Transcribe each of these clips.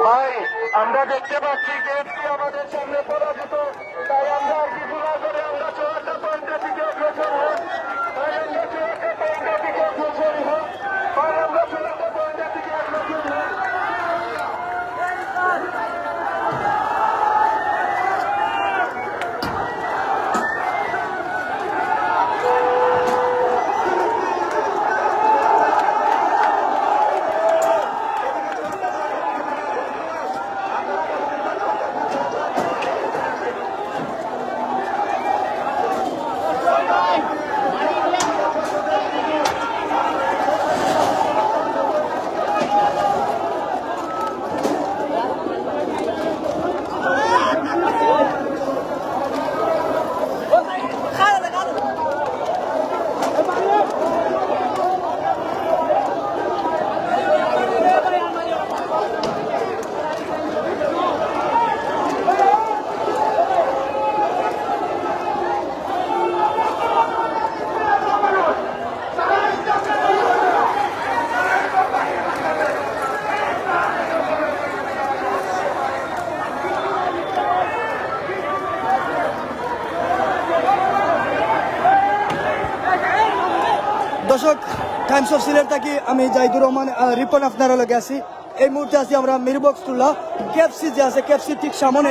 ভাই আমরা দেখতে পাচ্ছি কেএফসি আমাদের সামনে পরাজিত, তাই আমরা আর কিছু না করে আমরা 54 পয়েন্টের দিকে অগ্রসর হই। তাই আমরা 54 পয়েন্টের দিকে অগ্রসর হই। তাই আমরা 54 পয়েন্টের দিকে অগ্রসর হই। দর্শক, টাইমস অফ সিলেট থাকি আমি জাহিদুর রহমান রিপন আপনারা লগে আছি। এই মুহূর্তে আছি আমরা মিরবক্সটুল্লাহ কেএফসি যে আছে, কেএফসি ঠিক সামনে।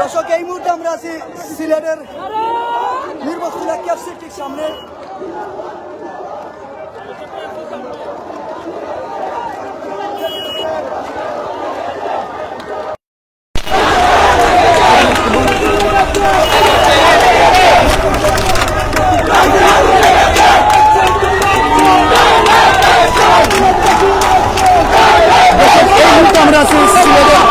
দর্শক, এই মুহূর্তে আমরা আছি সিলেটের মিরবক্সটুল্লাহ কেএফসি ঠিক সামনে। আমরা আছি সিলেটের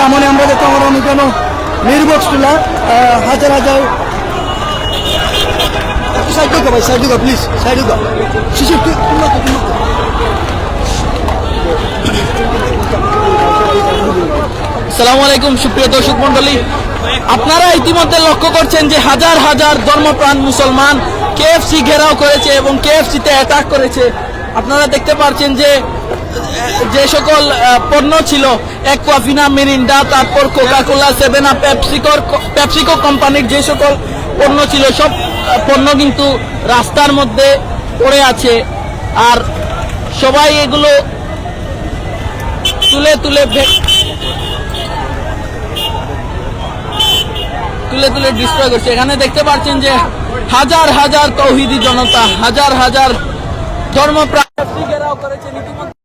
সামনে আমরা দেখতে আমরা কেন মিরবক্স তুলা হাজার হাজার সাইড দিকে ভাই, সাইড দিকে প্লিজ, সাইড দিকে শিশু আসসালামু আলাইকুম সুপ্রিয় দর্শক মন্ডলী, আপনারা ইতিমধ্যে লক্ষ্য করছেন যে হাজার হাজার ধর্মপ্রাণ মুসলমান কেএফসি ঘেরাও করেছে এবং কেএফসিতে অ্যাটাক করেছে। আপনারা দেখতে পাচ্ছেন যে যে সকল পণ্য ছিল অ্যাকোয়াফিনা, মিরিন্ডা, তারপর কোকাকোলা, 7 আপ, পেপসিকো কোম্পানির যে সকল পণ্য ছিল সব পণ্য কিন্তু রাস্তার মধ্যে পড়ে আছে। আর সবাই এগুলো তুলে তুলে ডিস্ট্রয় করছে। এখানে দেখতে পাচ্ছেন যে হাজার হাজার তৌহিদি জনতা, হাজার হাজার ধর্মপ্রাণ ঘেরাও করেছেন ইতিমধ্যে।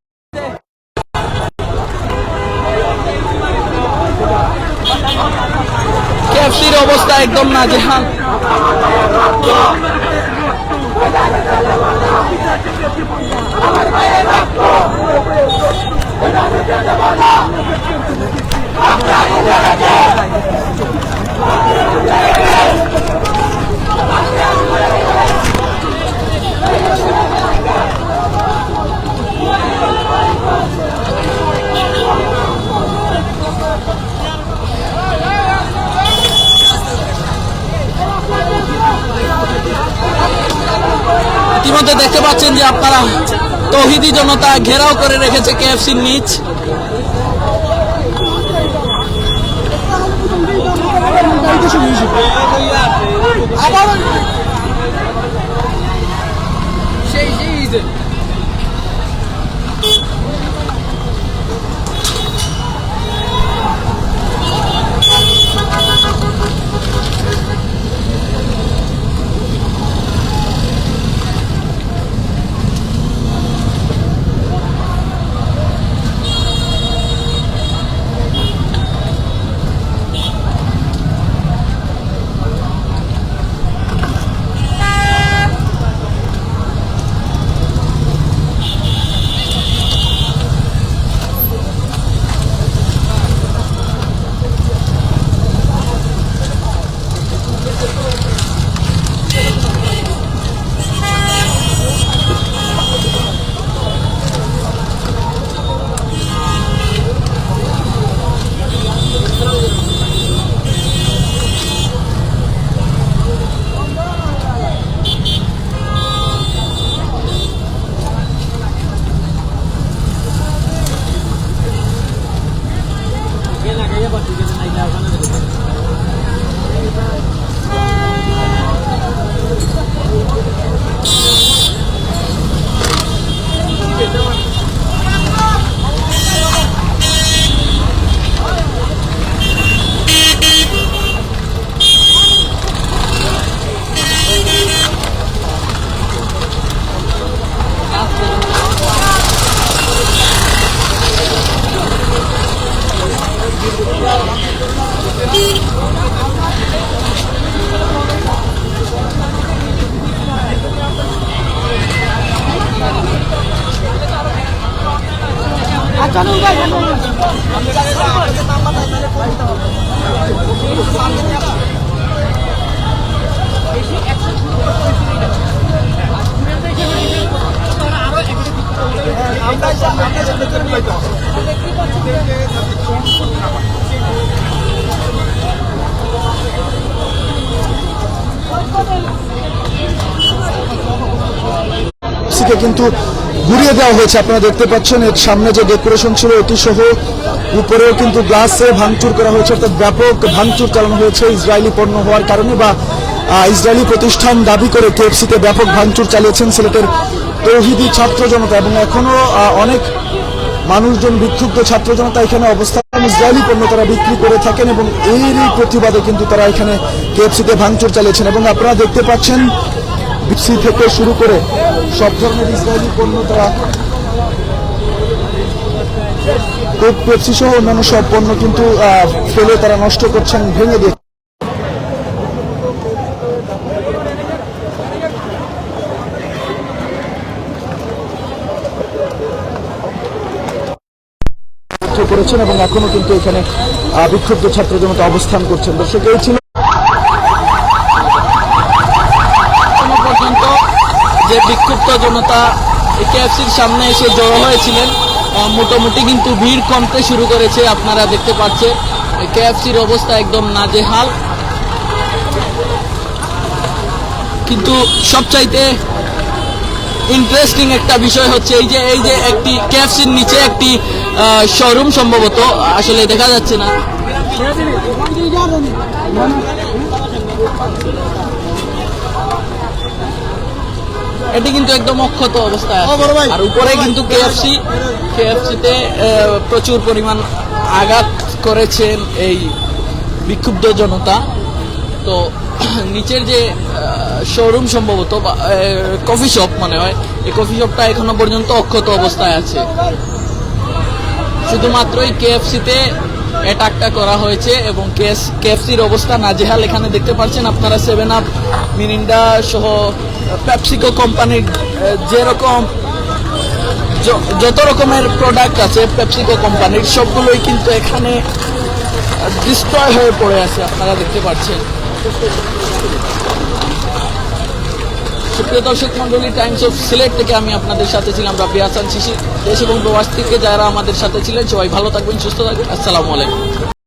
কেএফসির অবস্থা একদম নাজেহাল। ইতিমধ্যে দেখতে পাচ্ছেন যে আপনারা তৌহিদি জনতা ঘেরাও করে রেখেছে কেএফসির নিচ। কিন্তু ঘুরিয়ে দেওয়া হয়েছে। আপনারা দেখতে পাচ্ছেন এর সামনে যে ডেকোরেশন ছিল এটি সহ উপরেও কিন্তু গ্লাসে ভাঙচুর করা হয়েছে, অর্থাৎ ব্যাপক ভাঙচুর চালানো হয়েছে ইসরায়েলি পণ্য হওয়ার কারণে বা ইসরায়েলি প্রতিষ্ঠান দাবি করে কেএফসিতে ব্যাপক ভাঙচুর চালিয়েছেন সিলেটের তৌহিদি ছাত্র জনতা এবং এখনো অনেক মানুষজন, বিক্ষুব্ধ ছাত্র জনতা এখানে অবস্থান, ইসরায়েলি পণ্য তারা বিক্রি করে থাকেন এবং এরই প্রতিবাদে কিন্তু তারা এখানে কেএফসিতে ভাঙচুর চালিয়েছেন। এবং আপনারা দেখতে পাচ্ছেন বিপসি থেকে শুরু করে সব ধরনের ইসরায়েলি পণ্য তারা, পেপসি সহ অন্যান্য সব পণ্য কিন্তু ফেলে তারা নষ্ট করছেন, ভেঙে দিয়ে করেছেন এবং এখনো কিন্তু এখানে বিক্ষুব্ধ ছাত্র জনতা অবস্থান করছেন। দর্শক, এই ছিল এখনো পর্যন্ত যে বিক্ষুব্ধ জনতা কেএফসির সামনে এসে জড়ো হয়েছিলেন, মোটামুটি কিন্তু ভিড় কমতে শুরু করেছে। আপনারা দেখতে পাচ্ছেন কেএফসির অবস্থা একদম নাজেহাল। কিন্তু সবচাইতে ইন্টারেস্টিং একটা বিষয় হচ্ছে এই যে একটি কেএফসির নিচে একটি শোরুম, সম্ভবত আসলে দেখা যাচ্ছে না। এটি কিন্তু একদম অক্ষত অবস্থায় আছে। আর উপরে কিন্তু কেএফসিতে প্রচুর পরিমাণ আঘাত করেছেন এই বিক্ষুব্ধ জনতা। তো নিচের যে শোরুম, সম্ভবত কফি শপ মনে হয়, এই কফি শপটা এখনো পর্যন্ত অক্ষত অবস্থায় আছে। শুধুমাত্রই কেএফসিতে অ্যাটাকটা করা হয়েছে এবং কেএফসির অবস্থা নাজেহাল। এখানে দেখতে পাচ্ছেন আপনারা 7 আপ, মিরিন্ডা সহ পেপসিকো কোম্পানির যেরকম যত রকমের প্রোডাক্ট আছে পেপসিকো কোম্পানির, সবগুলোই কিন্তু এখানে ডিস্ট্রয় হয়ে পড়ে আছে, আপনারা দেখতে পাচ্ছেন। সুপ্রিয় দর্শক মন্ডলী, টাইমস অফ সিলেট থেকে আমি আপনাদের সাথে ছিলাম রাব্বি হাসান শিশির। দেশ এবং প্রবাস থেকে যারা আমাদের সাথে ছিলেন সবাই ভালো থাকবেন, সুস্থ থাকবেন। আসসালামু আলাইকুম।